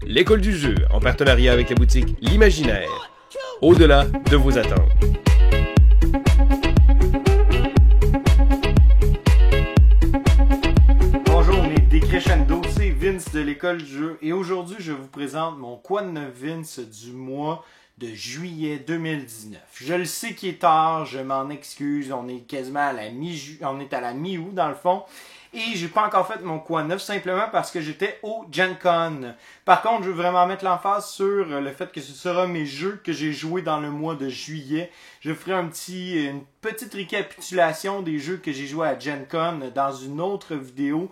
l'école du jeu, en partenariat avec la boutique L'Imaginaire. Au-delà de vos attentes. Bonjour, on est Décrescendo, c'est Vince de l'école du jeu et aujourd'hui je vous présente mon Quoi de neuf Vince du mois de juillet 2019. Je le sais qu'il est tard, je m'en excuse, on est quasiment à la mi-août dans le fond. Et j'ai pas encore fait mon Quoi de neuf simplement parce que j'étais au Gen Con. Par contre, je veux vraiment mettre l'emphase sur le fait que ce sera mes jeux que j'ai joués dans le mois de juillet. Je ferai une petite récapitulation des jeux que j'ai joués à Gen Con dans une autre vidéo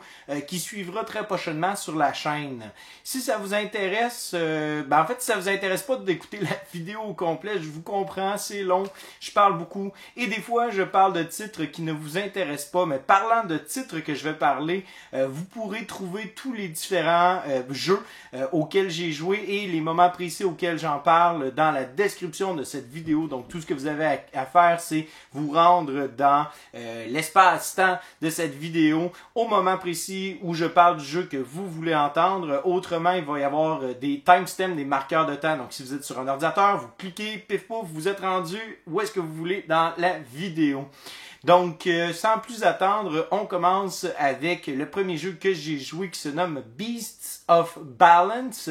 qui suivra très prochainement sur la chaîne. Si ça vous intéresse, en fait, si ça vous intéresse pas d'écouter la vidéo au complet, je vous comprends, c'est long, je parle beaucoup et des fois je parle de titres qui ne vous intéressent pas, mais parlant de titres que je vais parler, vous pourrez trouver tous les différents jeux auxquels j'ai joué et les moments précis auxquels j'en parle dans la description de cette vidéo. Donc tout ce que vous avez à faire, c'est vous rendre dans l'espace-temps de cette vidéo au moment précis où je parle du jeu que vous voulez entendre. Autrement, il va y avoir des timestamps, des marqueurs de temps. Donc si vous êtes sur un ordinateur, vous cliquez, pif pouf, vous êtes rendu où est-ce que vous voulez dans la vidéo. Donc, sans plus attendre, on commence avec le premier jeu que j'ai joué qui se nomme Beasts of Balance,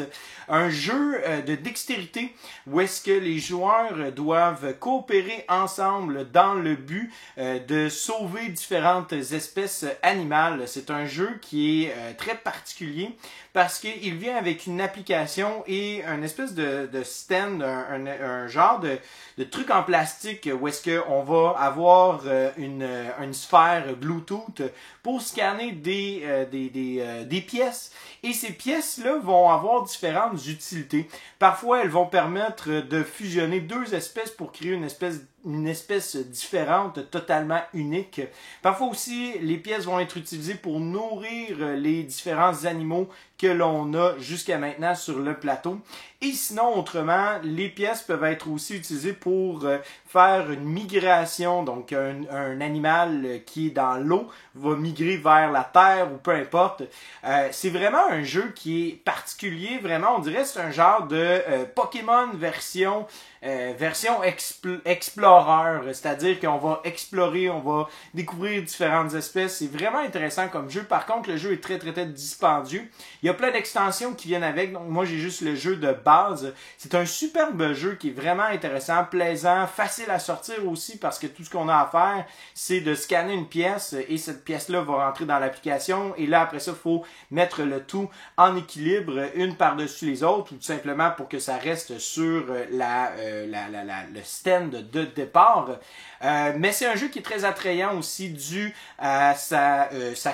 un jeu de dextérité où est-ce que les joueurs doivent coopérer ensemble dans le but de sauver différentes espèces animales. C'est un jeu qui est très particulier parce qu'il vient avec une application et un espèce de stand, un genre de truc en plastique où est-ce qu'on va avoir une sphère Bluetooth pour scanner des pièces. Et ces pièces-là vont avoir différentes utilités. Parfois, elles vont permettre de fusionner deux espèces pour créer une espèce différente, totalement unique. Parfois aussi, les pièces vont être utilisées pour nourrir les différents animaux que l'on a jusqu'à maintenant sur le plateau. Et sinon, autrement, les pièces peuvent être aussi utilisées pour faire une migration. Donc, un animal qui est dans l'eau va migrer vers la terre ou peu importe. C'est vraiment un jeu qui est particulier. Vraiment, on dirait que c'est un genre de Pokémon version explorer, c'est-à-dire qu'on va explorer, on va découvrir différentes espèces. C'est vraiment intéressant comme jeu. Par contre, le jeu est très dispendieux. Il y a plein d'extensions qui viennent avec, donc moi j'ai juste le jeu de base. C'est un superbe jeu qui est vraiment intéressant, plaisant, facile à sortir aussi parce que tout ce qu'on a à faire, c'est de scanner une pièce et cette pièce-là va rentrer dans l'application et là après ça, il faut mettre le tout en équilibre, une par-dessus les autres ou tout simplement pour que ça reste sur le stand de départ. Mais c'est un jeu qui est très attrayant aussi dû à sa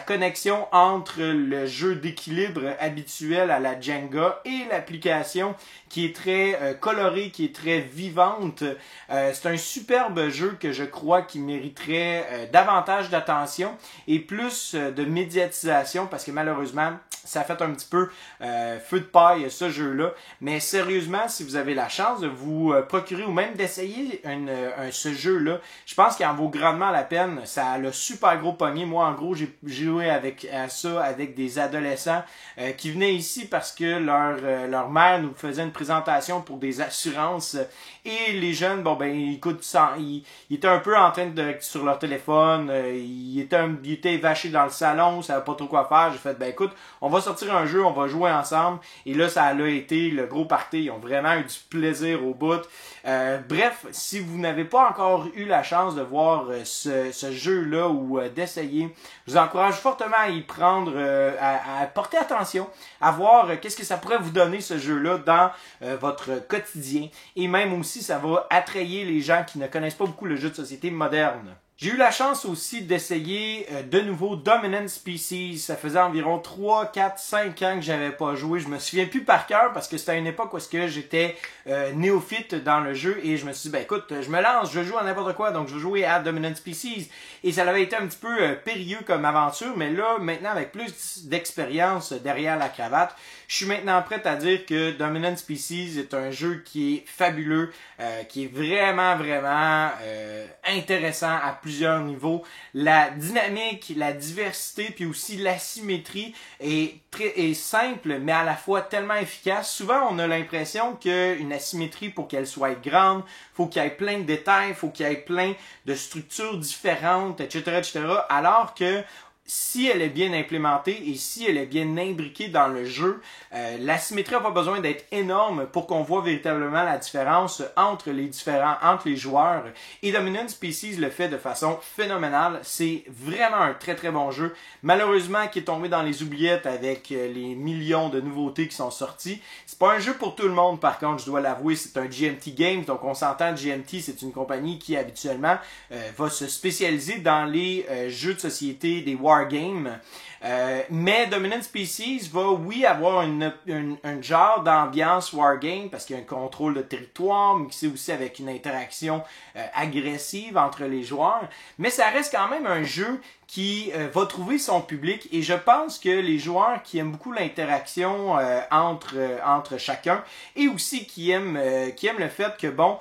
connexion entre le jeu d'équilibre habituel à la Jenga et l'application qui est très colorée, qui est très vivante. C'est un superbe jeu que je crois qui mériterait davantage d'attention et plus de médiatisation parce que malheureusement, ça a fait un petit peu feu de paille ce jeu-là. Mais sérieusement, si vous avez la chance de vous procurer ou même d'essayer ce jeu-là, je pense qu'il en vaut grandement la peine. Ça a le super gros pogné. Moi, en gros, j'ai joué à ça avec des adolescents qui venaient ici parce que leur mère nous faisait une présentation pour des assurances. Et les jeunes, ils étaient un peu en train de sur leur téléphone. Ils étaient vachés dans le salon, ils savaient pas trop quoi faire. J'ai fait, écoute, on va sortir un jeu, on va jouer ensemble. Et là, ça a été le gros party. Ils ont vraiment eu du plaisir au bout. Bref, si vous n'avez pas encore eu la chance de voir ce jeu-là ou d'essayer, je vous encourage fortement à y prendre, à porter attention, à voir qu'est-ce que ça pourrait vous donner ce jeu-là dans votre quotidien. Et même aussi, ça va attrayer les gens qui ne connaissent pas beaucoup le jeu de société moderne. J'ai eu la chance aussi d'essayer de nouveau Dominant Species. Ça faisait environ 3, 4, 5 ans que j'avais pas joué. Je me souviens plus par cœur parce que c'était à une époque où j'étais néophyte dans le jeu et je me suis dit, écoute, je me lance, je joue à n'importe quoi, donc je vais jouer à Dominant Species. Et ça avait été un petit peu périlleux comme aventure, mais là, maintenant, avec plus d'expérience derrière la cravate, je suis maintenant prêt à dire que Dominant Species est un jeu qui est fabuleux, qui est vraiment intéressant à plusieurs niveaux. La dynamique, la diversité, puis aussi l'asymétrie est simple, mais à la fois tellement efficace. Souvent, on a l'impression qu'une asymétrie, pour qu'elle soit grande, faut qu'il y ait plein de détails, faut qu'il y ait plein de structures différentes, etc., alors que si elle est bien implémentée et si elle est bien imbriquée dans le jeu, la symétrie n'a pas besoin d'être énorme pour qu'on voit véritablement la différence entre les joueurs. Et Dominant Species le fait de façon phénoménale. C'est vraiment un très très bon jeu. Malheureusement, qui est tombé dans les oubliettes avec les millions de nouveautés qui sont sorties. C'est pas un jeu pour tout le monde, par contre, je dois l'avouer, c'est un GMT Games, donc on s'entend, GMT, c'est une compagnie qui habituellement va se spécialiser dans les jeux de société, des wargames. Mais Dominant Species va, oui, avoir un genre d'ambiance wargame parce qu'il y a un contrôle de territoire, mais c'est aussi avec une interaction agressive entre les joueurs. Mais ça reste quand même un jeu qui va trouver son public et je pense que les joueurs qui aiment beaucoup l'interaction entre chacun et aussi qui aiment le fait que bon,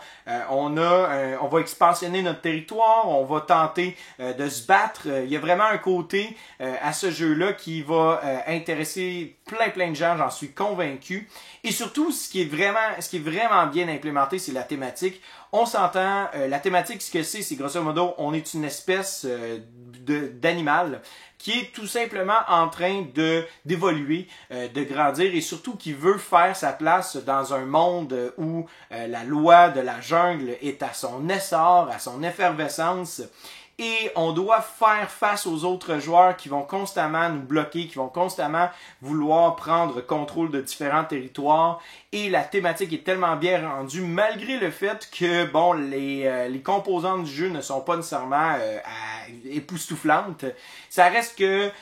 on va expansionner notre territoire, on va tenter de se battre. Il y a vraiment un côté à ce jeu-là qui va intéresser plein de gens, j'en suis convaincu. Et surtout, ce qui est vraiment bien implémenté, c'est la thématique. On s'entend, la thématique, ce que c'est grosso modo, on est une espèce d'animal qui est tout simplement en train d'évoluer, de grandir et surtout qui veut faire sa place dans un monde où la loi de la jungle est à son essor, à son effervescence. Et on doit faire face aux autres joueurs qui vont constamment nous bloquer, qui vont constamment vouloir prendre contrôle de différents territoires. Et la thématique est tellement bien rendue, malgré le fait que bon, les composantes du jeu ne sont pas nécessairement époustouflantes. Ça reste que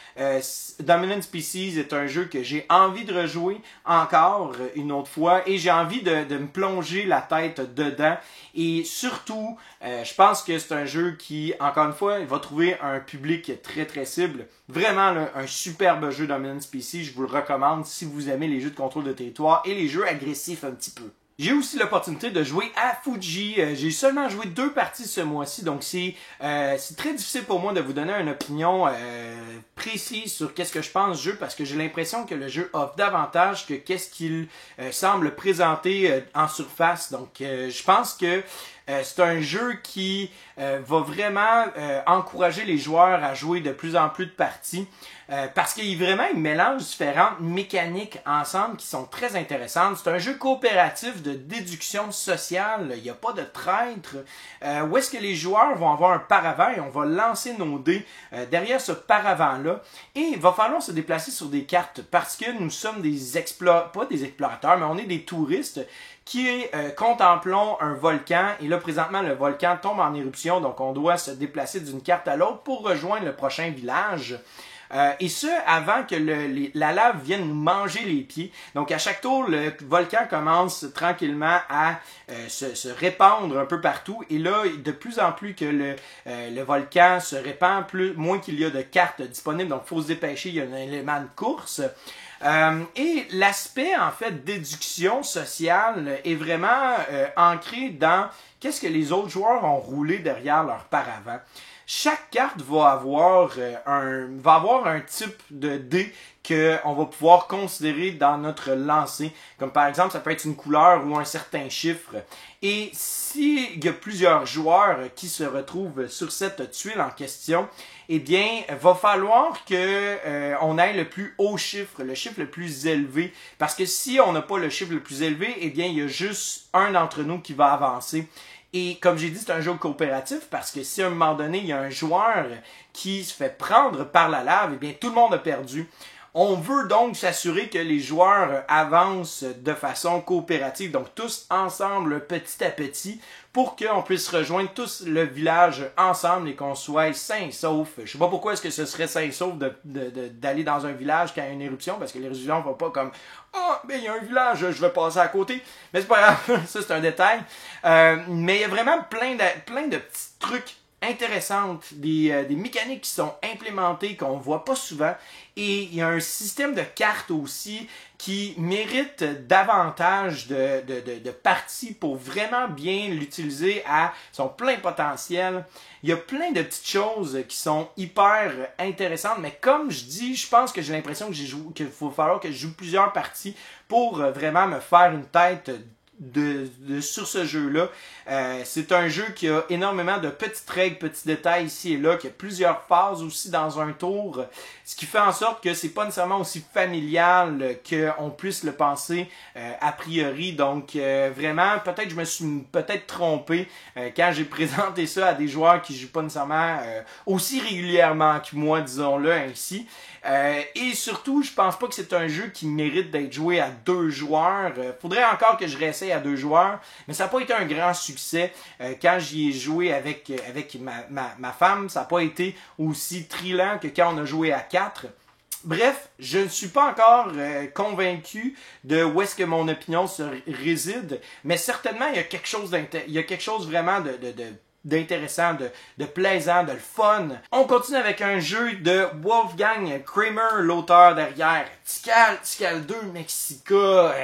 Dominant Species est un jeu que j'ai envie de rejouer encore une autre fois. Et j'ai envie de me plonger la tête dedans. Et surtout, je pense que c'est un jeu qui, encore une fois, va trouver un public très très cible. Vraiment là, un superbe jeu Dominant Species, je vous le recommande si vous aimez les jeux de contrôle de territoire et les jeux agressifs un petit peu. J'ai aussi l'opportunité de jouer à Fuji. J'ai seulement joué 2 parties ce mois-ci, donc c'est très difficile pour moi de vous donner une opinion précise sur qu'est-ce que je pense du jeu parce que j'ai l'impression que le jeu offre davantage que qu'est-ce qu'il semble présenter en surface. Donc je pense que c'est un jeu qui va vraiment encourager les joueurs à jouer de plus en plus de parties parce qu'il mélange différentes mécaniques ensemble qui sont très intéressantes. C'est un jeu coopératif de déduction sociale. Il n'y a pas de traître. Où est-ce que les joueurs vont avoir un paravent et on va lancer nos dés derrière ce paravent-là. Et il va falloir se déplacer sur des cartes parce que nous sommes pas des explorateurs, mais on est des touristes qui contemplons un volcan. Et là, présentement, le volcan tombe en éruption, donc on doit se déplacer d'une carte à l'autre pour rejoindre le prochain village. Et ce, avant que la lave vienne nous manger les pieds. Donc, à chaque tour, le volcan commence tranquillement à se répandre un peu partout. Et là, de plus en plus que le volcan se répand, moins qu'il y a de cartes disponibles. Donc, il faut se dépêcher, il y a un élément de course. Et l'aspect, en fait, déduction sociale est vraiment ancré dans qu'est-ce que les autres joueurs ont roulé derrière leur paravent. Chaque carte va avoir un type de dé qu'on va pouvoir considérer dans notre lancer. Comme par exemple, ça peut être une couleur ou un certain chiffre. Et s'il y a plusieurs joueurs qui se retrouvent sur cette tuile en question, eh bien, va falloir que on ait le plus haut chiffre, le chiffre le plus élevé. Parce que si on n'a pas le chiffre le plus élevé, eh bien, il y a juste un d'entre nous qui va avancer. Et comme j'ai dit, c'est un jeu coopératif parce que si à un moment donné, il y a un joueur qui se fait prendre par la lave, eh bien, tout le monde a perdu. On veut donc s'assurer que les joueurs avancent de façon coopérative, donc tous ensemble, petit à petit, pour qu'on puisse rejoindre tous le village ensemble et qu'on soit sain et sauf. Je sais pas pourquoi est-ce que ce serait sain et sauf d'aller dans un village qui a une éruption, parce que l'éruption ne va pas comme « Ah, ben il y a un village, je vais passer à côté. » Mais c'est pas grave, ça c'est un détail. Mais il y a vraiment plein de petits trucs intéressantes, des mécaniques qui sont implémentées qu'on voit pas souvent. Et il y a un système de cartes aussi qui mérite davantage de parties pour vraiment bien l'utiliser à son plein potentiel. Il y a plein de petites choses qui sont hyper intéressantes, mais comme je dis, je pense que j'ai l'impression qu'il faut falloir que je joue plusieurs parties pour vraiment me faire une tête sur ce jeu-là. C'est un jeu qui a énormément de petites règles, petits détails ici et là, qui a plusieurs phases aussi dans un tour, ce qui fait en sorte que c'est pas nécessairement aussi familial qu'on puisse le penser a priori. Donc vraiment, peut-être je me suis peut-être trompé quand j'ai présenté ça à des joueurs qui jouent pas nécessairement aussi régulièrement que moi, disons-le ainsi. Et surtout, je pense pas que c'est un jeu qui mérite d'être joué à 2 joueurs. Faudrait encore que je réessaye à 2 joueurs, mais ça n'a pas été un grand succès. Quand j'y ai joué avec ma femme, ça n'a pas été aussi trillant que quand on a joué à 4. Bref, je ne suis pas encore convaincu de où est-ce que mon opinion se réside, mais certainement il y a quelque chose vraiment d'intéressant, de plaisant, de le fun. On continue avec un jeu de Wolfgang Kramer, l'auteur derrière Tikal 2 Mexica,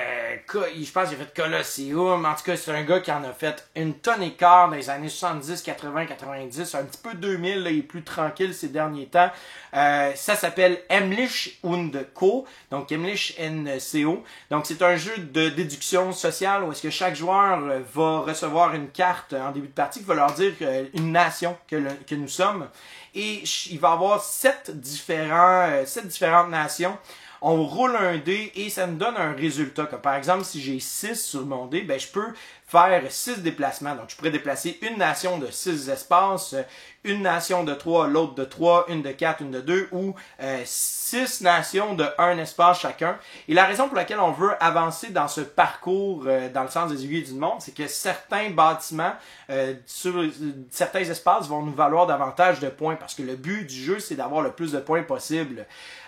je pense qu'il a fait Colosseum. En tout cas, c'est un gars qui en a fait une tonne et quart dans les années 70, 80, 90, un petit peu 2000, là, il est plus tranquille ces derniers temps. Ça s'appelle Emlich und Co. Donc Emlich NCO. Donc c'est un jeu de déduction sociale où est-ce que chaque joueur va recevoir une carte en début de partie qui va leur dire une nation que nous sommes. Et il va y avoir 7 différentes nations. On roule un dé et ça nous donne un résultat. Comme par exemple, si j'ai 6 sur mon dé, ben je peux faire 6 déplacements. Donc je pourrais déplacer une nation de 6 espaces, une nation de 3, l'autre de 3, une de 4, une de 2, ou 6 nations de 1 espace chacun. Et la raison pour laquelle on veut avancer dans ce parcours dans le sens des aiguilles d'une montre, c'est que certains bâtiments sur certains espaces vont nous valoir davantage de points, parce que le but du jeu, c'est d'avoir le plus de points possible.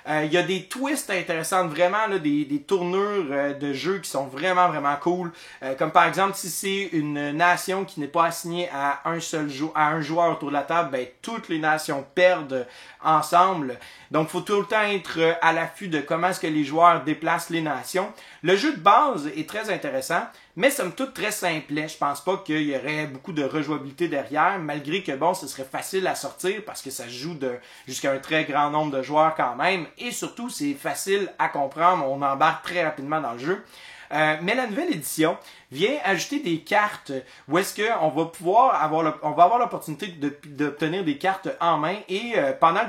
Il y a des twists intéressantes, vraiment, là, des tournures de jeu qui sont vraiment, vraiment cool. Comme par exemple, si c'est une nation qui n'est pas assignée à un joueur autour de la table, ben, toutes les nations perdent ensemble. Donc, il faut tout le temps être à l'affût de comment est-ce que les joueurs déplacent les nations. Le jeu de base est très intéressant, mais somme toute très simplet. Je pense pas qu'il y aurait beaucoup de rejouabilité derrière, malgré que bon, ce serait facile à sortir parce que ça se joue jusqu'à un très grand nombre de joueurs quand même. Et surtout, c'est facile à comprendre. On embarque très rapidement dans le jeu. Mais la nouvelle édition vient ajouter des cartes où est-ce qu'on va pouvoir avoir l'opportunité d'obtenir des cartes en main et pendant le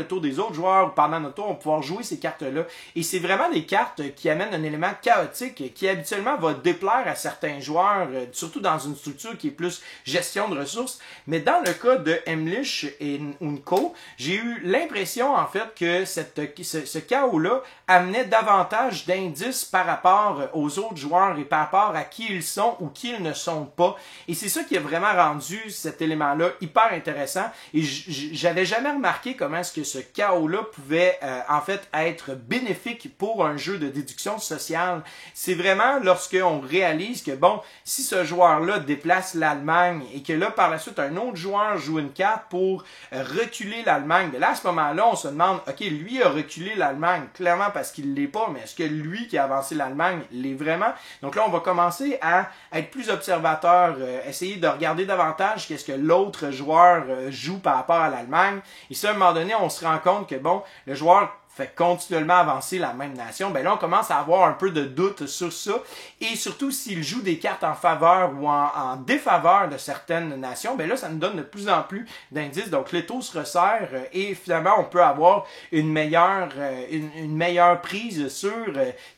tour des autres joueurs ou pendant notre tour, on va pouvoir jouer ces cartes-là. Et c'est vraiment des cartes qui amènent un élément chaotique qui habituellement va déplaire à certains joueurs, surtout dans une structure qui est plus gestion de ressources. Mais dans le cas de Emlich et Co, j'ai eu l'impression en fait que ce chaos-là amenait davantage d'indices par rapport aux autres joueurs et par rapport à qui ils sont ou qui ils ne sont pas. Et c'est ça qui a vraiment rendu cet élément-là hyper intéressant. Et j'avais jamais remarqué comment est-ce que ce chaos-là pouvait en fait être bénéfique pour un jeu de déduction sociale. C'est vraiment lorsqu'on réalise que bon, si ce joueur-là déplace l'Allemagne et que là par la suite un autre joueur joue une carte pour reculer l'Allemagne, là à ce moment-là on se demande, ok, lui a reculé l'Allemagne, clairement parce qu'il l'est pas, mais est-ce que lui qui a avancé l'Allemagne l'est vraiment? Donc là, on va commencer à être plus observateur, essayer de regarder davantage qu'est-ce que l'autre joueur joue par rapport à l'Allemagne. Et ça, à un moment donné, on se rend compte que, bon, le joueur fait continuellement avancer la même nation, ben là, on commence à avoir un peu de doute sur ça. Et surtout, s'il joue des cartes en faveur ou en défaveur de certaines nations, ben là, ça nous donne de plus en plus d'indices. Donc, l'étau se resserre et finalement, on peut avoir une meilleure prise sur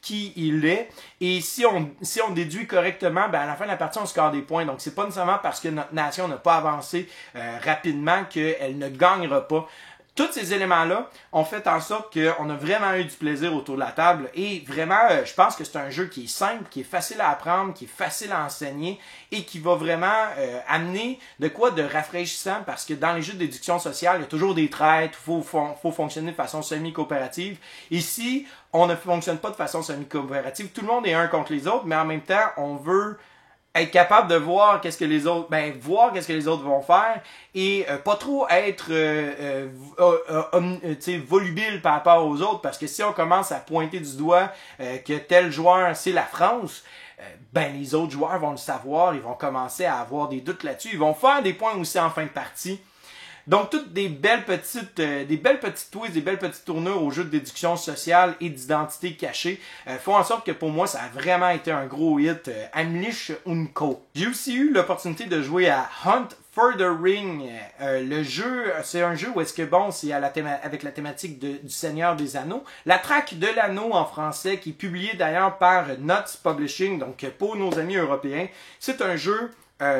qui il est. Et si on déduit correctement, ben à la fin de la partie, on score des points. Donc, c'est pas nécessairement parce que notre nation n'a pas avancé rapidement qu'elle ne gagnera pas. Tous ces éléments-là ont fait en sorte qu'on a vraiment eu du plaisir autour de la table et vraiment, je pense que c'est un jeu qui est simple, qui est facile à apprendre, qui est facile à enseigner et qui va vraiment amener de quoi de rafraîchissant parce que dans les jeux de déduction sociale, il y a toujours des traites, il faut fonctionner de façon semi-coopérative. Ici, on ne fonctionne pas de façon semi-coopérative. Tout le monde est un contre les autres, mais en même temps, on veut être capable de voir qu'est-ce que les autres, voir qu'est-ce que les autres vont faire et pas trop être volubile par rapport aux autres, parce que si on commence à pointer du doigt que tel joueur c'est la France, les autres joueurs vont le savoir, ils vont commencer à avoir des doutes là-dessus, ils vont faire des points aussi en fin de partie. Donc, toutes des belles petites twists, des belles petites tournures au jeu de déduction sociale et d'identité cachée font en sorte que pour moi, ça a vraiment été un gros hit. Amlish Unko. J'ai aussi eu l'opportunité de jouer à Hunt for the Ring. Le jeu, c'est un jeu où est-ce que c'est avec la thématique du Seigneur des Anneaux. La traque de l'anneau en français, qui est publiée d'ailleurs par Nuts Publishing, donc pour nos amis européens. C'est un jeu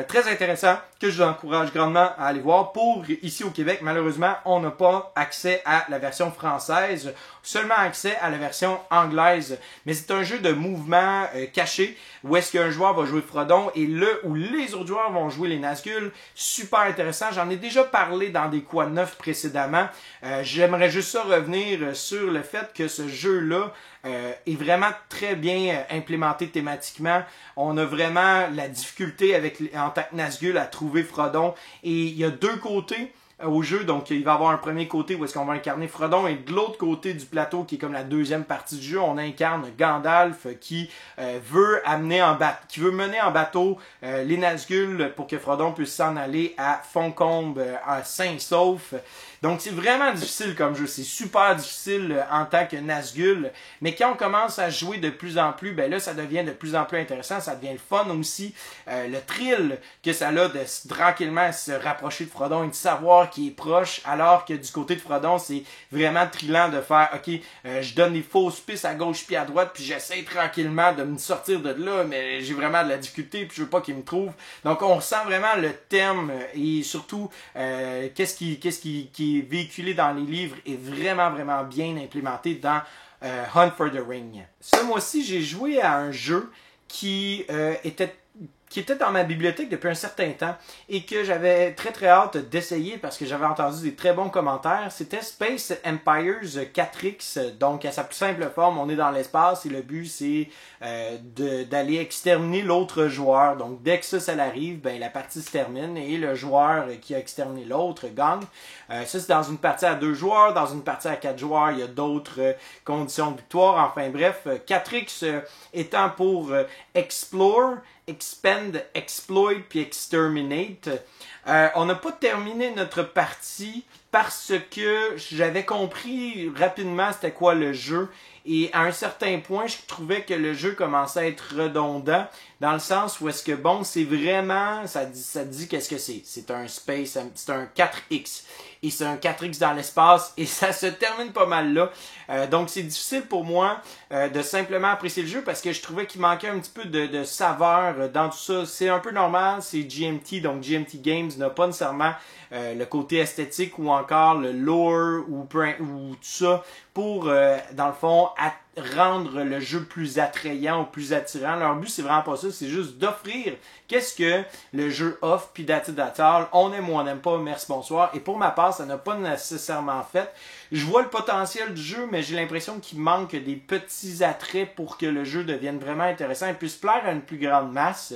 très intéressant que je vous encourage grandement à aller voir. Pour ici au Québec, malheureusement, on n'a pas accès à la version française, seulement accès à la version anglaise. Mais c'est un jeu de mouvement caché où est-ce qu'un joueur va jouer Frodon et où les autres joueurs vont jouer les Nazgûl. Super intéressant. J'en ai déjà parlé dans des Quad 9 précédemment. J'aimerais juste revenir sur le fait que ce jeu-là est vraiment très bien implémenté thématiquement. On a vraiment la difficulté en tant que Nazgûl à trouver Frodon. Et il y a deux côtés au jeu, donc il va y avoir un premier côté où est-ce qu'on va incarner Frodon, et de l'autre côté du plateau, qui est comme la deuxième partie du jeu, on incarne Gandalf qui veut mener en bateau les Nazgûl pour que Frodon puisse s'en aller à Foncombe, à Saint-Sauf. Donc c'est vraiment difficile comme jeu, c'est super difficile en tant que Nazgûl, mais quand on commence à jouer de plus en plus, là ça devient de plus en plus intéressant, ça devient le fun aussi, le thrill que ça a de tranquillement se rapprocher de Frodon et de savoir qu'il est proche, alors que du côté de Frodon, c'est vraiment thrillant de faire, je donne des fausses pistes à gauche puis à droite, puis j'essaie tranquillement de me sortir de là, mais j'ai vraiment de la difficulté, puis je veux pas qu'il me trouve. Donc on sent vraiment le thème et surtout qu'est-ce qui est véhiculé dans les livres est vraiment, vraiment bien implémenté dans Hunt for the Ring. Ce mois-ci, j'ai joué à un jeu qui était dans ma bibliothèque depuis un certain temps et que j'avais très très hâte d'essayer parce que j'avais entendu des très bons commentaires. C'était Space Empires 4X, donc à sa plus simple forme, on est dans l'espace et le but c'est d'aller exterminer l'autre joueur. Donc dès que ça arrive, la partie se termine et le joueur qui a exterminé l'autre gagne. Ça c'est dans une partie à 2 joueurs, dans une partie à 4 joueurs, il y a d'autres conditions de victoire. Enfin bref, 4X étant pour Explore, Expand, Exploit puis Exterminate. On n'a pas terminé notre partie parce que j'avais compris rapidement c'était quoi le jeu. Et à un certain point, je trouvais que le jeu commençait à être redondant, dans le sens où est-ce que c'est vraiment, ça dit qu'est-ce que c'est. C'est un 4X. Et c'est un 4X dans l'espace, et ça se termine pas mal là. Donc c'est difficile pour moi de simplement apprécier le jeu, parce que je trouvais qu'il manquait un petit peu de saveur dans tout ça. C'est un peu normal, c'est GMT, donc GMT Games n'a pas nécessairement le côté esthétique ou encore le lore ou tout ça pour, dans le fond, rendre le jeu plus attrayant ou plus attirant. Leur but, c'est vraiment pas ça, c'est juste d'offrir qu'est-ce que le jeu offre, puis that's all. On aime ou on n'aime pas, merci, bonsoir. Et pour ma part, ça n'a pas nécessairement fait. Je vois le potentiel du jeu, mais j'ai l'impression qu'il manque des petits attraits pour que le jeu devienne vraiment intéressant et puisse plaire à une plus grande masse.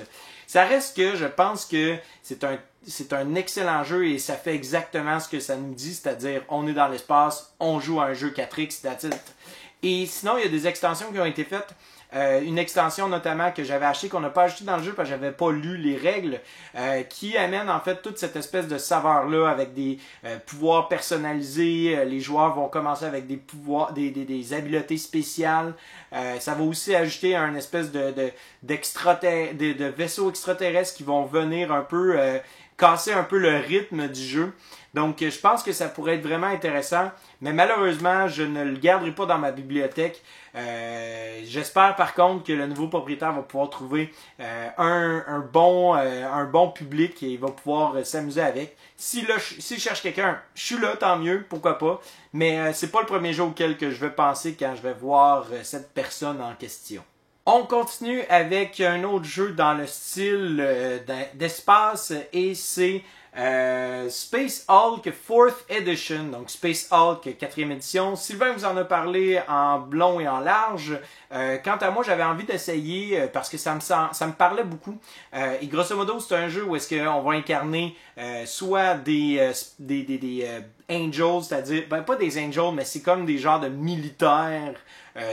Ça reste que je pense que c'est un excellent jeu et ça fait exactement ce que ça nous dit, c'est-à-dire on est dans l'espace, on joue à un jeu 4X, that's it. Et sinon, il y a des extensions qui ont été faites. Une extension notamment que j'avais achetée, qu'on n'a pas acheté dans le jeu parce que j'avais pas lu les règles, qui amène en fait toute cette espèce de saveur-là avec des pouvoirs personnalisés. Les joueurs vont commencer avec des pouvoirs, des habiletés spéciales. Ça va aussi ajouter un espèce de vaisseaux extraterrestres qui vont venir un peu casser un peu le rythme du jeu. Donc, je pense que ça pourrait être vraiment intéressant, mais malheureusement, je ne le garderai pas dans ma bibliothèque. J'espère par contre que le nouveau propriétaire va pouvoir trouver un bon public et il va pouvoir s'amuser avec. S'il cherche quelqu'un, je suis là, tant mieux, pourquoi pas. Mais c'est pas le premier jeu auquel que je vais penser quand je vais voir cette personne en question. On continue avec un autre jeu dans le style d'espace et c'est Space Hulk 4th Edition, donc Space Hulk 4e édition. Sylvain vous en a parlé en long et en large. Quant à moi, j'avais envie d'essayer parce que ça me parlait beaucoup. Et grosso modo, c'est un jeu où est-ce qu'on va incarner soit des angels, c'est-à-dire, ben pas des angels, mais c'est comme des genres de militaires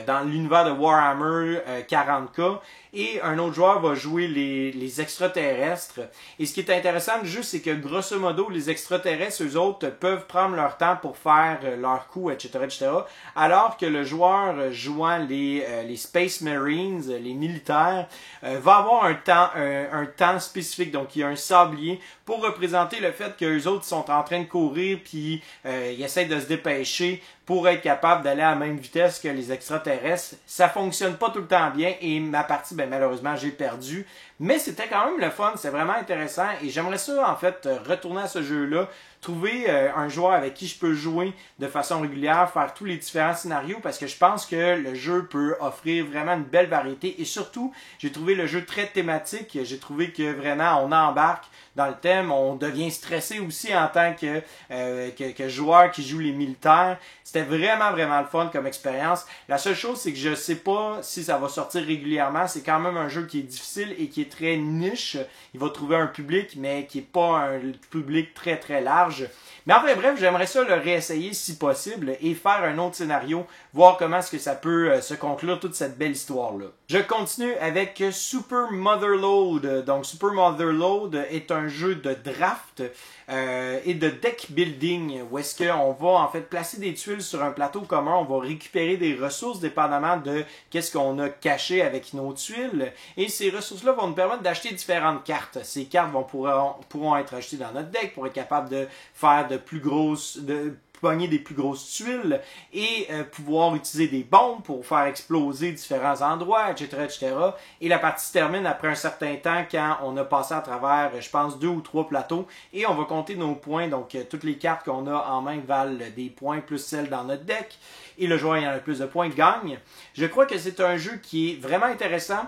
dans l'univers de Warhammer 40K. Et un autre joueur va jouer les extraterrestres. Et ce qui est intéressant du jeu, c'est que grosso modo, les extraterrestres, eux autres, peuvent prendre leur temps pour faire leurs coups, etc., etc. Alors que le joueur jouant les Space Marines, les militaires, va avoir un temps spécifique. Donc, il y a un sablier pour représenter le fait qu'eux autres sont en train de courir puis ils essaient de se dépêcher pour être capable d'aller à la même vitesse que les extraterrestres. Ça fonctionne pas tout le temps bien et ma partie, ben, malheureusement, j'ai perdu. Mais c'était quand même le fun, c'est vraiment intéressant et j'aimerais ça, en fait, retourner à ce jeu-là, trouver un joueur avec qui je peux jouer de façon régulière, faire tous les différents scénarios parce que je pense que le jeu peut offrir vraiment une belle variété et surtout, j'ai trouvé le jeu très thématique. J'ai trouvé que vraiment, on embarque dans le thème, on devient stressé aussi en tant que joueur qui joue les militaires. C'était vraiment, vraiment le fun comme expérience. La seule chose, c'est que je sais pas si ça va sortir régulièrement. C'est quand même un jeu qui est difficile et qui est très niche. Il va trouver un public, mais qui est pas un public très, très large. Mais enfin, bref, j'aimerais ça le réessayer si possible et faire un autre scénario, voir comment est-ce que ça peut se conclure toute cette belle histoire-là. Je continue avec Super Motherload. Donc, Super Motherload est un jeu de draft et de deck building où est-ce qu'on va en fait placer des tuiles sur un plateau commun, on va récupérer des ressources dépendamment de qu'est-ce qu'on a caché avec nos tuiles et ces ressources-là vont nous permettre d'acheter différentes cartes. Ces cartes pourront être achetées dans notre deck pour être capable de faire pogner des plus grosses tuiles et pouvoir utiliser des bombes pour faire exploser différents endroits, etc., etc. Et la partie se termine après un certain temps quand on a passé à travers, je pense, 2 ou 3 plateaux et on va compter nos points. Donc, toutes les cartes qu'on a en main valent des points plus celles dans notre deck et le joueur ayant le plus de points gagne. Je crois que c'est un jeu qui est vraiment intéressant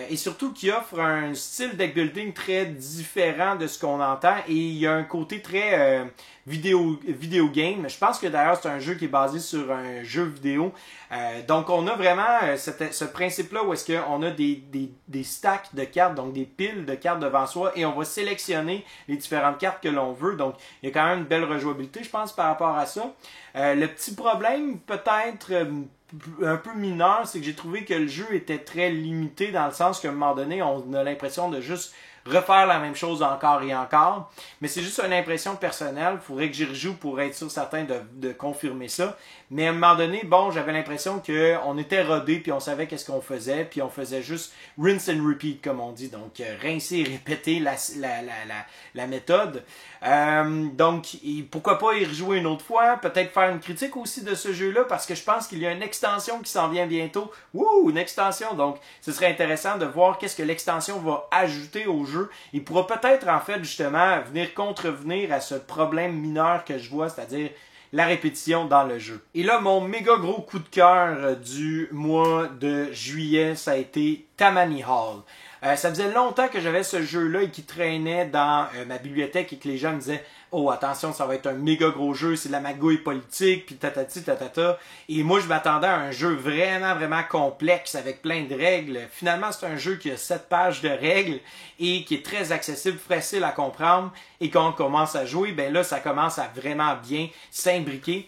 et surtout qui offre un style deck building très différent de ce qu'on entend et il y a un côté très vidéo game. Je pense que d'ailleurs c'est un jeu qui est basé sur un jeu vidéo. Donc on a vraiment ce principe-là où est-ce qu'on a des stacks de cartes, donc des piles de cartes devant soi et on va sélectionner les différentes cartes que l'on veut. Donc il y a quand même une belle rejouabilité, je pense, par rapport à ça. Le petit problème peut-être un peu mineur, c'est que j'ai trouvé que le jeu était très limité dans le sens qu'à un moment donné, on a l'impression de juste refaire la même chose encore et encore. Mais c'est juste une impression personnelle. Il faudrait que j'y rejoue pour être sûr certain de confirmer ça. Mais à un moment donné, bon, j'avais l'impression qu'on était rodé puis on savait qu'est-ce qu'on faisait puis on faisait juste rinse and repeat comme on dit. Donc rincer et répéter la méthode. Donc pourquoi pas y rejouer une autre fois, peut-être faire une critique aussi de ce jeu-là parce que je pense qu'il y a une extension qui s'en vient bientôt. Wouh, une extension. Donc ce serait intéressant de voir qu'est-ce que l'extension va ajouter au jeu. Il pourra peut-être en fait justement venir contrevenir à ce problème mineur que je vois, c'est-à-dire la répétition dans le jeu. Et là, mon méga gros coup de cœur du mois de juillet, ça a été Tammany Hall. Ça faisait longtemps que j'avais ce jeu-là et qui traînait dans ma bibliothèque et que les gens me disaient « Oh, attention, ça va être un méga gros jeu, c'est de la magouille politique, puis tatati tatata. » Et moi, je m'attendais à un jeu vraiment, vraiment complexe avec plein de règles. Finalement, c'est un jeu qui a 7 pages de règles et qui est très accessible, facile à comprendre. Et quand on commence à jouer, ben là, ça commence à vraiment bien s'imbriquer.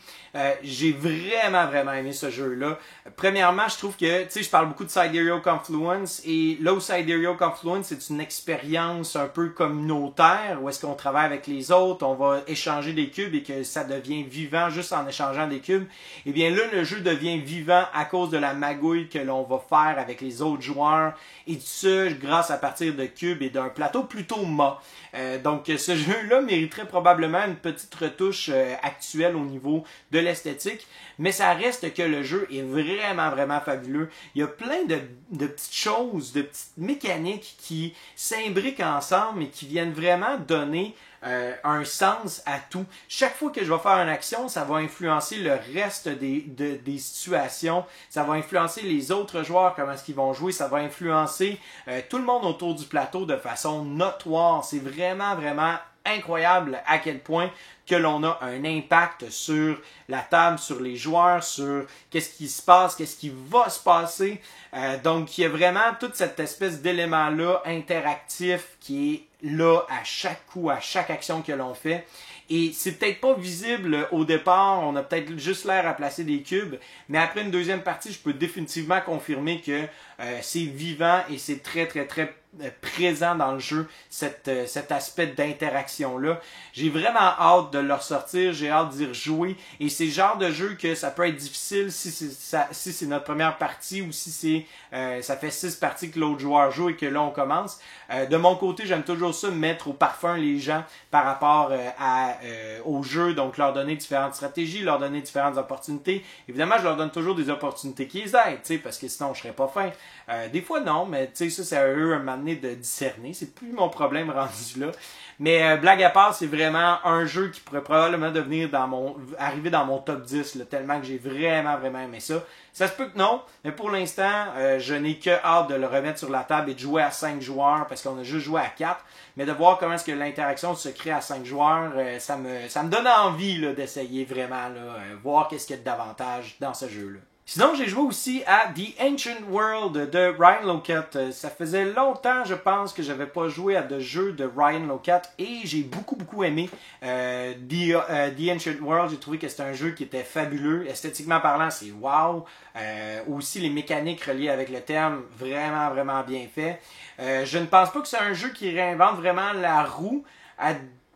J'ai vraiment, vraiment aimé ce jeu-là. Premièrement, je trouve que, tu sais, je parle beaucoup de Sidereal Confluence et là où Sidereal Confluence, c'est une expérience un peu communautaire où est-ce qu'on travaille avec les autres, on va échanger des cubes et que ça devient vivant juste en échangeant des cubes. Et bien là, le jeu devient vivant à cause de la magouille que l'on va faire avec les autres joueurs et tout ça grâce à partir de cubes et d'un plateau plutôt mat. Donc ce jeu-là mériterait probablement une petite retouche actuelle au niveau de l'esthétique, mais ça reste que le jeu est vraiment, vraiment fabuleux. Il y a plein de petites choses, de petites mécaniques qui s'imbriquent ensemble et qui viennent vraiment donner un sens à tout. Chaque fois que je vais faire une action, ça va influencer le reste des situations, ça va influencer les autres joueurs, comment est-ce qu'ils vont jouer, ça va influencer tout le monde autour du plateau de façon notoire. C'est vraiment, vraiment incroyable à quel point que l'on a un impact sur la table, sur les joueurs, sur qu'est-ce qui se passe, qu'est-ce qui va se passer. Donc, il y a vraiment toute cette espèce d'élément-là interactif qui est là à chaque coup, à chaque action que l'on fait. Et c'est peut-être pas visible au départ, on a peut-être juste l'air à placer des cubes, mais après une deuxième partie, je peux définitivement confirmer que c'est vivant et c'est très présent dans le jeu, cet aspect d'interaction-là. J'ai vraiment hâte de le ressortir, j'ai hâte d'y rejouer, et c'est le genre de jeu que ça peut être difficile si c'est notre première partie ou si ça fait 6 parties que l'autre joueur joue et que là on commence. De mon côté, j'aime toujours ça, mettre au parfum les gens par rapport au jeu, donc leur donner différentes stratégies, leur donner différentes opportunités. Évidemment, je leur donne toujours des opportunités qui les aident, parce que sinon je serais pas fin. Des fois non, mais ça c'est à eux un moment donné de discerner, c'est plus mon problème rendu là. Mais blague à part, c'est vraiment un jeu qui pourrait probablement arriver dans mon top 10, là, tellement que j'ai vraiment aimé ça. Ça se peut que non, mais pour l'instant, je n'ai que hâte de le remettre sur la table et de jouer à 5 joueurs, parce qu'on a juste joué à 4. Mais de voir comment est-ce que l'interaction se crée à 5 joueurs, ça me donne envie là, d'essayer vraiment, voir qu'est-ce qu'il y a d'avantage dans ce jeu-là. Sinon, j'ai joué aussi à The Ancient World de Ryan Laukat. Ça faisait longtemps, je pense, que j'avais pas joué à de jeux de Ryan Laukat et j'ai beaucoup aimé The Ancient World. J'ai trouvé que c'était un jeu qui était fabuleux. Esthétiquement parlant, c'est wow. Aussi, les mécaniques reliées avec le thème, vraiment bien fait. Je ne pense pas que c'est un jeu qui réinvente vraiment la roue.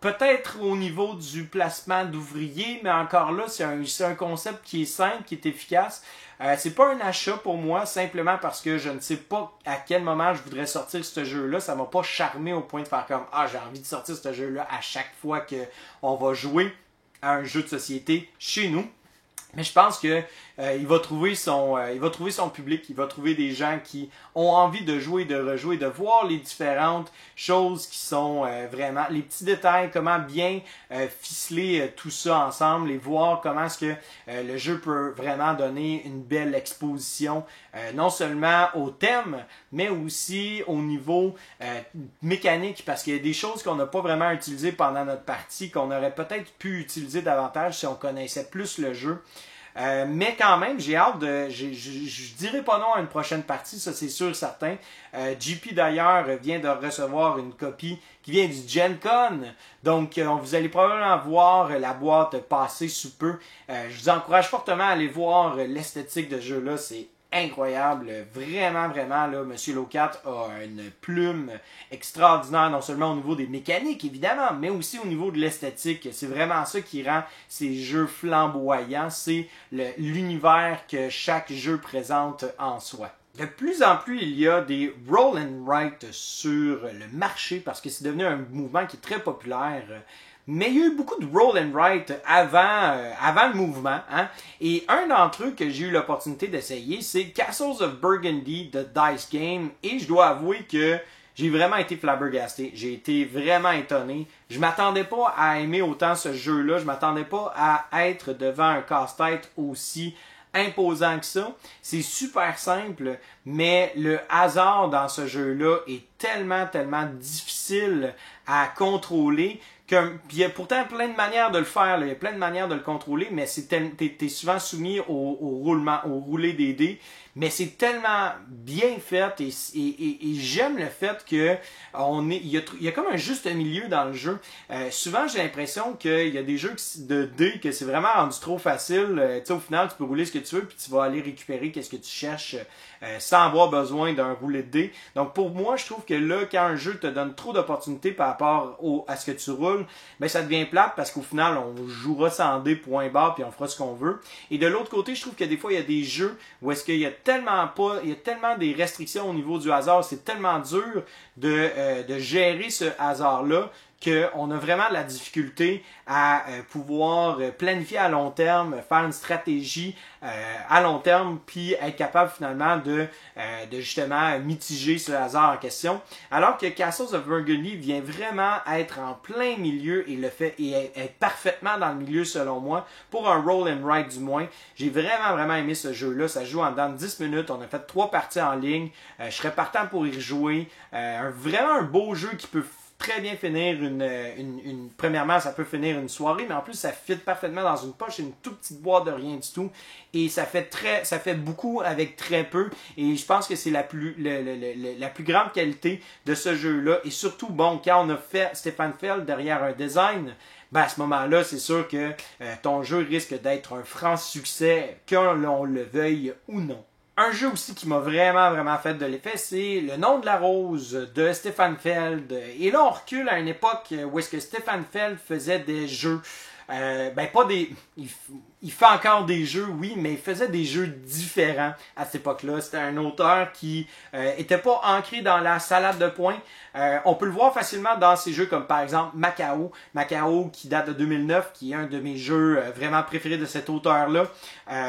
Peut-être au niveau du placement d'ouvriers, mais encore là, c'est un concept qui est simple, qui est efficace. C'est pas un achat pour moi, simplement parce que je ne sais pas à quel moment je voudrais sortir ce jeu-là. Ça m'a pas charmé au point de faire comme « Ah, j'ai envie de sortir ce jeu-là à chaque fois qu'on va jouer à un jeu de société chez nous. » Mais je pense que il va trouver son public, il va trouver des gens qui ont envie de jouer, de rejouer, de voir les différentes choses qui sont vraiment les petits détails, comment bien ficeler tout ça ensemble et voir comment est-ce que le jeu peut vraiment donner une belle exposition, non seulement au thème, mais aussi au niveau mécanique, parce qu'il y a des choses qu'on n'a pas vraiment utilisées pendant notre partie, qu'on aurait peut-être pu utiliser davantage si on connaissait plus le jeu. Mais quand même, j'ai hâte je dirais pas non à une prochaine partie, ça c'est sûr certain. JP d'ailleurs vient de recevoir une copie qui vient du Gen Con, donc vous allez probablement voir la boîte passer sous peu. Je vous encourage fortement à aller voir l'esthétique de ce jeu-là, c'est incroyable, vraiment là, Monsieur Laukat a une plume extraordinaire, non seulement au niveau des mécaniques évidemment, mais aussi au niveau de l'esthétique. C'est vraiment ça qui rend ces jeux flamboyants, c'est l'univers que chaque jeu présente en soi. De plus en plus, il y a des roll and write sur le marché parce que c'est devenu un mouvement qui est très populaire. Mais il y a eu beaucoup de roll and write avant le mouvement. Hein? Et un d'entre eux que j'ai eu l'opportunité d'essayer, c'est Castles of Burgundy de Dice Game. Et je dois avouer que j'ai vraiment été flabbergasté. J'ai été vraiment étonné. Je m'attendais pas à aimer autant ce jeu-là. Je m'attendais pas à être devant un casse-tête aussi imposant que ça. C'est super simple, mais le hasard dans ce jeu-là est tellement difficile à contrôler. Puis il y a pourtant plein de manières de le faire, là. Il y a plein de manières de le contrôler, mais t'es souvent soumis au rouler des dés. Mais c'est tellement bien fait et j'aime le fait que il y a comme un juste milieu dans le jeu. Souvent j'ai l'impression qu'il y a des jeux de dés que c'est vraiment rendu trop facile. Au final tu peux rouler ce que tu veux puis tu vas aller récupérer qu'est-ce que tu cherches sans avoir besoin d'un roulet de dés. Donc pour moi je trouve que là quand un jeu te donne trop d'opportunités par rapport à ce que tu roules, ben ça devient plate parce qu'au final on jouera sans dés point barre puis on fera ce qu'on veut. Et de l'autre côté je trouve que des fois il y a des jeux où est-ce qu'il y a tellement des restrictions au niveau du hasard, c'est tellement dur de gérer ce hasard-là qu'on a vraiment de la difficulté à pouvoir planifier à long terme, faire une stratégie à long terme, puis être capable finalement de justement mitiger ce hasard en question. Alors que Castles of Burgundy vient vraiment être en plein milieu et le fait et être parfaitement dans le milieu selon moi, pour un roll and write du moins. J'ai vraiment aimé ce jeu-là. Ça joue en dedans de 10 minutes. On a fait 3 parties en ligne. Je serais partant pour y rejouer. Vraiment un beau jeu qui peut très bien finir premièrement, ça peut finir une soirée, mais en plus, ça fit parfaitement dans une poche. C'est une toute petite boîte de rien du tout. Et ça fait beaucoup avec très peu. Et je pense que c'est la plus grande qualité de ce jeu-là. Et surtout, bon, quand on a fait Stefan Feld derrière un design, ben à ce moment-là, c'est sûr que ton jeu risque d'être un franc succès, qu'on le veuille ou non. Un jeu aussi qui m'a vraiment fait de l'effet, c'est Le Nom de la Rose de Stefan Feld. Et là, on recule à une époque où est-ce que Stefan Feld faisait des jeux. Pas des... Il fait encore des jeux, oui, mais il faisait des jeux différents à cette époque-là. C'était un auteur qui était pas ancré dans la salade de points. On peut le voir facilement dans ces jeux comme par exemple Macao. Macao qui date de 2009, qui est un de mes jeux vraiment préférés de cet auteur-là.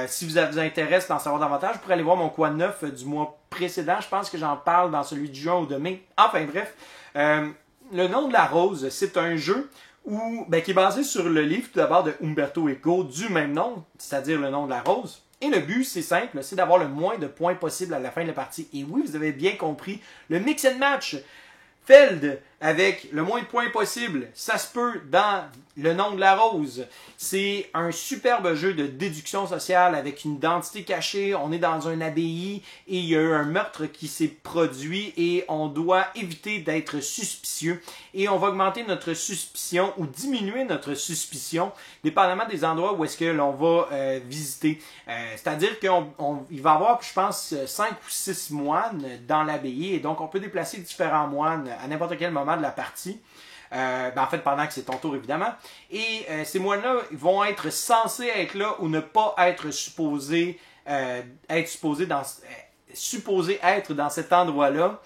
Si vous intéresse d'en savoir davantage, vous pourrez aller voir mon Quad 9 du mois précédent. Je pense que j'en parle dans celui de juin ou de mai. Enfin bref, Le Nom de la Rose, c'est un jeu qui est basé sur le livre tout d'abord de Umberto Eco du même nom, c'est-à-dire Le Nom de la Rose. Et le but, c'est simple, c'est d'avoir le moins de points possible à la fin de la partie. Et oui, vous avez bien compris, le mix and match Feld avec le moins de points possible, ça se peut dans Le Nom de la Rose. C'est un superbe jeu de déduction sociale avec une identité cachée. On est dans une abbaye et il y a eu un meurtre qui s'est produit et on doit éviter d'être suspicieux. Et on va augmenter notre suspicion ou diminuer notre suspicion dépendamment des endroits où est-ce que l'on va visiter. C'est-à-dire qu'il va y avoir, je pense, 5 ou 6 moines dans l'abbaye et donc on peut déplacer différents moines à n'importe quel moment de la partie. En fait, pendant que c'est ton tour, évidemment. Et ces moines-là vont être censés être là ou ne pas être supposés être dans cet endroit-là.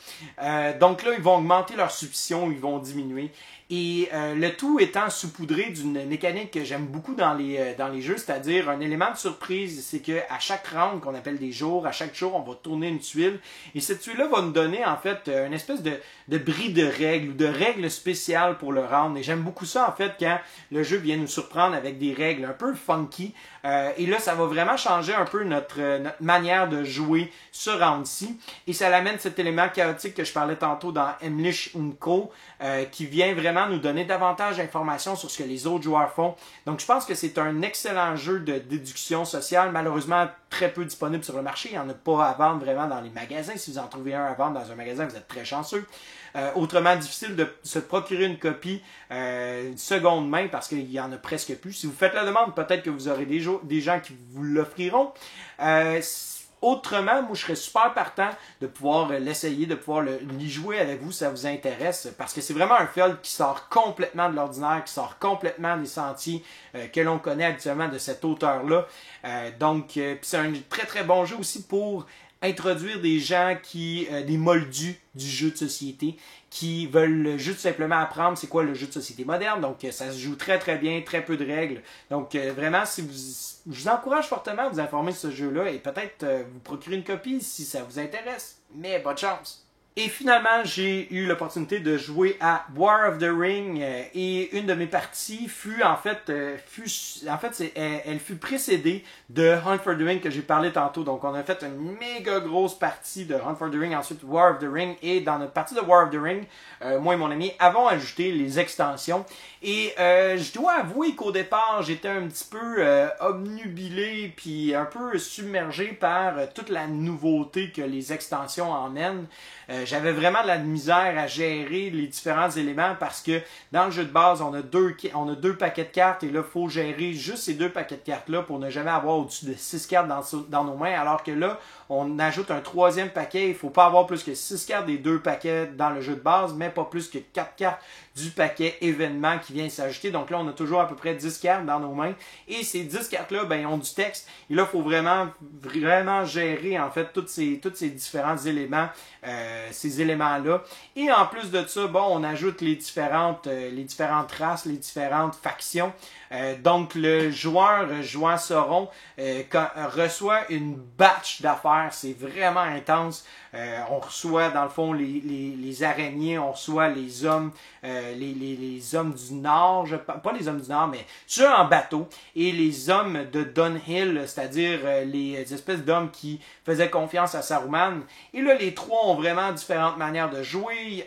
Donc là, ils vont augmenter leur suspicion, ils vont diminuer. Et le tout étant saupoudré d'une mécanique que j'aime beaucoup dans les jeux, c'est-à-dire un élément de surprise, c'est qu'à chaque round, qu'on appelle des jours, à chaque jour, on va tourner une tuile. Et cette tuile-là va nous donner, en fait, une espèce de bris de règles ou de règles spéciales pour le round. Et j'aime beaucoup ça, en fait, quand le jeu vient nous surprendre avec des règles un peu funky. Et là, ça va vraiment changer un peu notre manière de jouer ce round-ci. Et ça l'amène cet élément chaotique que je parlais tantôt dans Emlich Co., qui vient vraiment nous donner davantage d'informations sur ce que les autres joueurs font. Donc, je pense que c'est un excellent jeu de déduction sociale. Malheureusement, très peu disponible sur le marché. Il n'y en a pas à vendre vraiment dans les magasins. Si vous en trouvez un à vendre dans un magasin, vous êtes très chanceux. Autrement, difficile de se procurer une copie seconde main parce qu'il y en a presque plus. Si vous faites la demande, peut-être que vous aurez des gens qui vous l'offriront. Autrement, moi, je serais super partant de pouvoir l'essayer, de pouvoir l'y jouer avec vous si ça vous intéresse, parce que c'est vraiment un Feld qui sort complètement de l'ordinaire, qui sort complètement des sentiers que l'on connaît habituellement de cet auteur-là. Donc, c'est un très bon jeu aussi pour introduire des gens des moldus du jeu de société qui veulent juste simplement apprendre c'est quoi le jeu de société moderne. Donc, ça se joue très bien, très peu de règles. Donc, vraiment, je vous encourage fortement à vous informer de ce jeu-là et peut-être vous procurer une copie si ça vous intéresse. Mais bonne chance! Et finalement, j'ai eu l'opportunité de jouer à War of the Ring et une de mes parties elle fut précédée de Hunt for the Ring que j'ai parlé tantôt. Donc, on a fait une méga grosse partie de Hunt for the Ring, ensuite War of the Ring. Et dans notre partie de War of the Ring, moi et mon ami avons ajouté les extensions. Et je dois avouer qu'au départ, j'étais un petit peu obnubilé puis un peu submergé par toute la nouveauté que les extensions emmènent. J'avais vraiment de la misère à gérer les différents éléments parce que dans le jeu de base, on a deux paquets de cartes et là, il faut gérer juste ces 2 paquets de cartes-là pour ne jamais avoir au-dessus de 6 cartes dans nos mains, alors que là, on ajoute un 3e paquet. Il ne faut pas avoir plus que 6 cartes des 2 paquets dans le jeu de base, mais pas plus que 4 cartes du paquet événement qui vient s'ajouter. Donc là, on a toujours à peu près 10 cartes dans nos mains. Et ces 10 cartes-là, ils ont du texte. Et là, il faut vraiment gérer, en fait, tous ces différents éléments, ces éléments-là. Et en plus de ça, on ajoute les différentes races, les différentes factions. Donc, le joueur jouant Sauron reçoit une batch d'affaires. C'est vraiment intense. On reçoit dans le fond les araignées, on reçoit les hommes, les hommes du Nord, pas les hommes du Nord, mais ceux en bateau, et les hommes de Dunhill, c'est-à-dire les espèces d'hommes qui faisaient confiance à Saruman. Et là, les trois ont vraiment différentes manières de jouer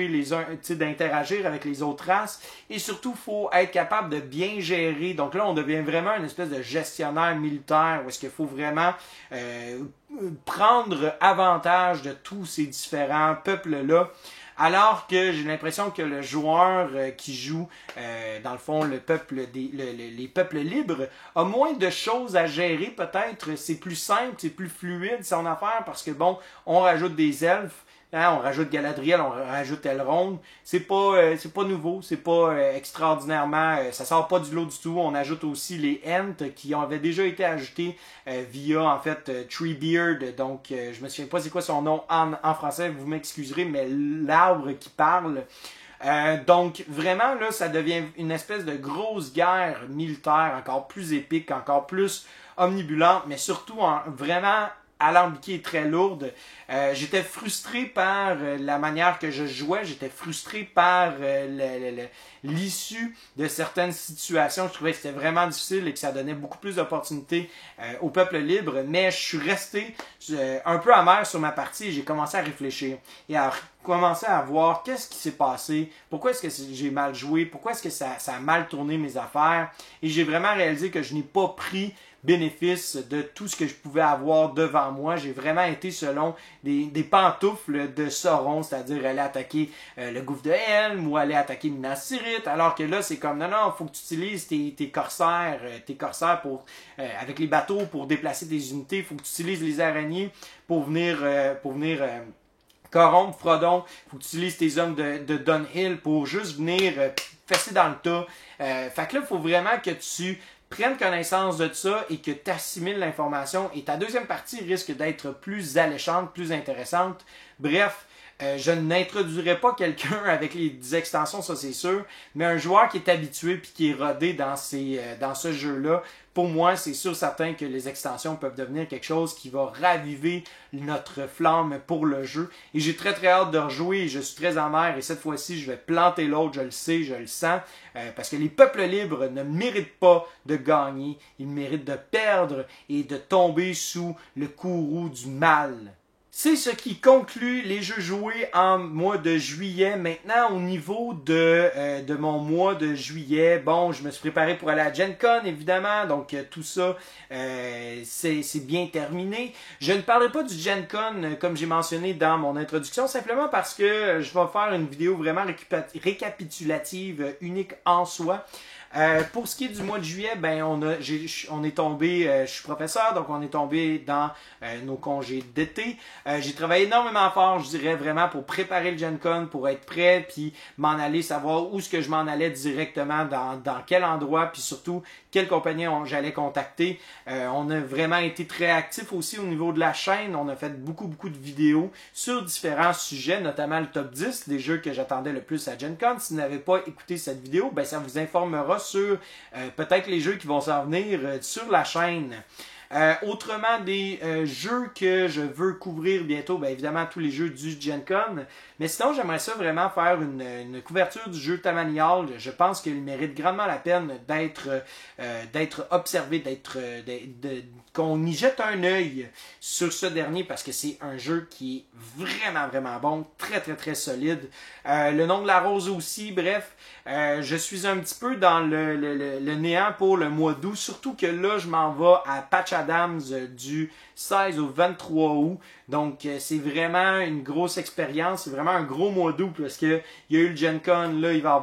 les uns, d'interagir avec les autres races. Et surtout, il faut être capable de bien gérer. Donc là, on devient vraiment une espèce de gestionnaire militaire où est-ce qu'il faut vraiment prendre avantage de tous ces différents peuples-là. Alors que j'ai l'impression que le joueur qui joue, dans le fond, les peuples libres, a moins de choses à gérer peut-être. C'est plus simple, c'est plus fluide son affaire parce que bon, on rajoute des elfes, hein, on rajoute Galadriel, on rajoute Elrond. C'est pas nouveau, c'est pas extraordinairement, ça sort pas du lot du tout. On ajoute aussi les Ents qui avaient déjà été ajoutés via en fait Treebeard. Donc je me souviens pas c'est quoi son nom en français, vous m'excuserez, mais l'arbre qui parle. Donc vraiment là, ça devient une espèce de grosse guerre militaire encore plus épique, encore plus omnibulante, mais surtout vraiment alambiquée et très lourde. J'étais frustré par la manière que je jouais, j'étais frustré par l'issue de certaines situations. Je trouvais que c'était vraiment difficile et que ça donnait beaucoup plus d'opportunités au peuple libre, mais je suis resté un peu amer sur ma partie et j'ai commencé à réfléchir et à commencer à voir qu'est-ce qui s'est passé, pourquoi est-ce que j'ai mal joué, pourquoi est-ce que ça a mal tourné mes affaires, et j'ai vraiment réalisé que je n'ai pas pris bénéfice de tout ce que je pouvais avoir devant moi. J'ai vraiment été selon des pantoufles de Sauron, c'est-à-dire aller attaquer le gouffre de Helm ou aller attaquer Minas Tirith, alors que là c'est comme non, faut que tu utilises tes corsaires pour avec les bateaux pour déplacer tes unités, faut que tu utilises les araignées pour venir corrompre Frodon, faut que tu utilises tes hommes de Dunhill pour juste venir fesser dans le tas. Fait que là, il faut vraiment que tu prennes connaissance de ça et que tu assimiles l'information. Et ta deuxième partie risque d'être plus alléchante, plus intéressante. Bref, je n'introduirai pas quelqu'un avec les extensions, ça c'est sûr, mais un joueur qui est habitué puis qui est rodé dans ce jeu-là, pour moi, c'est sûr certain que les extensions peuvent devenir quelque chose qui va raviver notre flamme pour le jeu. Et j'ai très très hâte de rejouer et je suis très amer et cette fois-ci, je vais planter l'autre, je le sais, je le sens, parce que les peuples libres ne méritent pas de gagner, ils méritent de perdre et de tomber sous le courroux du mal. C'est ce qui conclut les jeux joués en mois de juillet. Maintenant, au niveau de mon mois de juillet, bon, je me suis préparé pour aller à Gen Con, évidemment. Donc, tout ça, c'est bien terminé. Je ne parlerai pas du Gen Con, comme j'ai mentionné dans mon introduction, simplement parce que je vais faire une vidéo vraiment récapitulative, unique en soi. Pour ce qui est du mois de juillet, ben on est tombé, je suis professeur, donc on est tombé dans nos congés d'été. J'ai travaillé énormément fort, je dirais vraiment, pour préparer le Gen Con, pour être prêt, puis m'en aller, savoir où est-ce que je m'en allais directement, dans quel endroit, puis surtout quelle compagnie j'allais contacter. On a vraiment été très actifs aussi au niveau de la chaîne. On a fait beaucoup de vidéos sur différents sujets, notamment le top 10 des jeux que j'attendais le plus à Gen Con. Si vous n'avez pas écouté cette vidéo, ben ça vous informera sur peut-être les jeux qui vont s'en venir sur la chaîne. Autrement, des jeux que je veux couvrir bientôt, bien évidemment tous les jeux du Gen Con, mais sinon j'aimerais ça vraiment faire une couverture du jeu Tamanial. Je pense qu'il mérite grandement la peine d'être observé, qu'on y jette un œil sur ce dernier parce que c'est un jeu qui est vraiment bon, très solide. Le nom de la rose aussi, bref, je suis un petit peu dans le néant pour le mois d'août, surtout que là je m'en vais à Patch Adams du 16 au 23 août. Donc c'est vraiment une grosse expérience, c'est vraiment un gros mois d'août parce que il y a eu le Gen Con, là il va y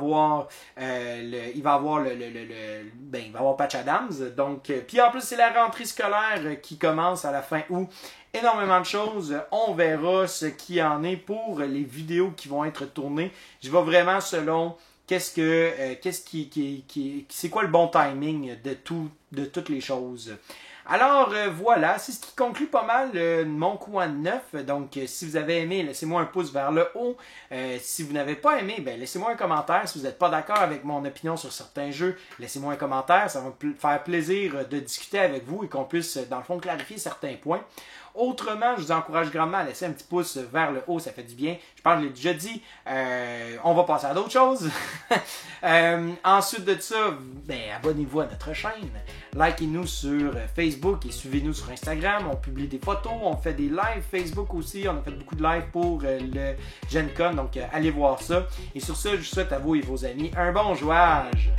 avoir Patch Adams. Donc puis en plus c'est la rentrée scolaire qui commence à la fin août. Énormément de choses, on verra ce qu'il en est pour les vidéos qui vont être tournées. Je vais vraiment selon c'est quoi le bon timing de toutes les choses. Alors voilà, c'est ce qui conclut pas mal mon coin neuf. Donc si vous avez aimé, laissez-moi un pouce vers le haut. Si vous n'avez pas aimé, ben laissez-moi un commentaire. Si vous n'êtes pas d'accord avec mon opinion sur certains jeux, laissez-moi un commentaire. Ça va me faire plaisir de discuter avec vous et qu'on puisse dans le fond clarifier certains points. autrement, je vous encourage grandement à laisser un petit pouce vers le haut, ça fait du bien. Je pense que je l'ai déjà dit. On va passer à d'autres choses. Ensuite de ça, abonnez-vous à notre chaîne. Likez-nous sur Facebook et suivez-nous sur Instagram. On publie des photos, on fait des lives Facebook aussi. On a fait beaucoup de lives pour le Gen Con, donc allez voir ça. Et sur ce, je souhaite à vous et vos amis un bon jouage.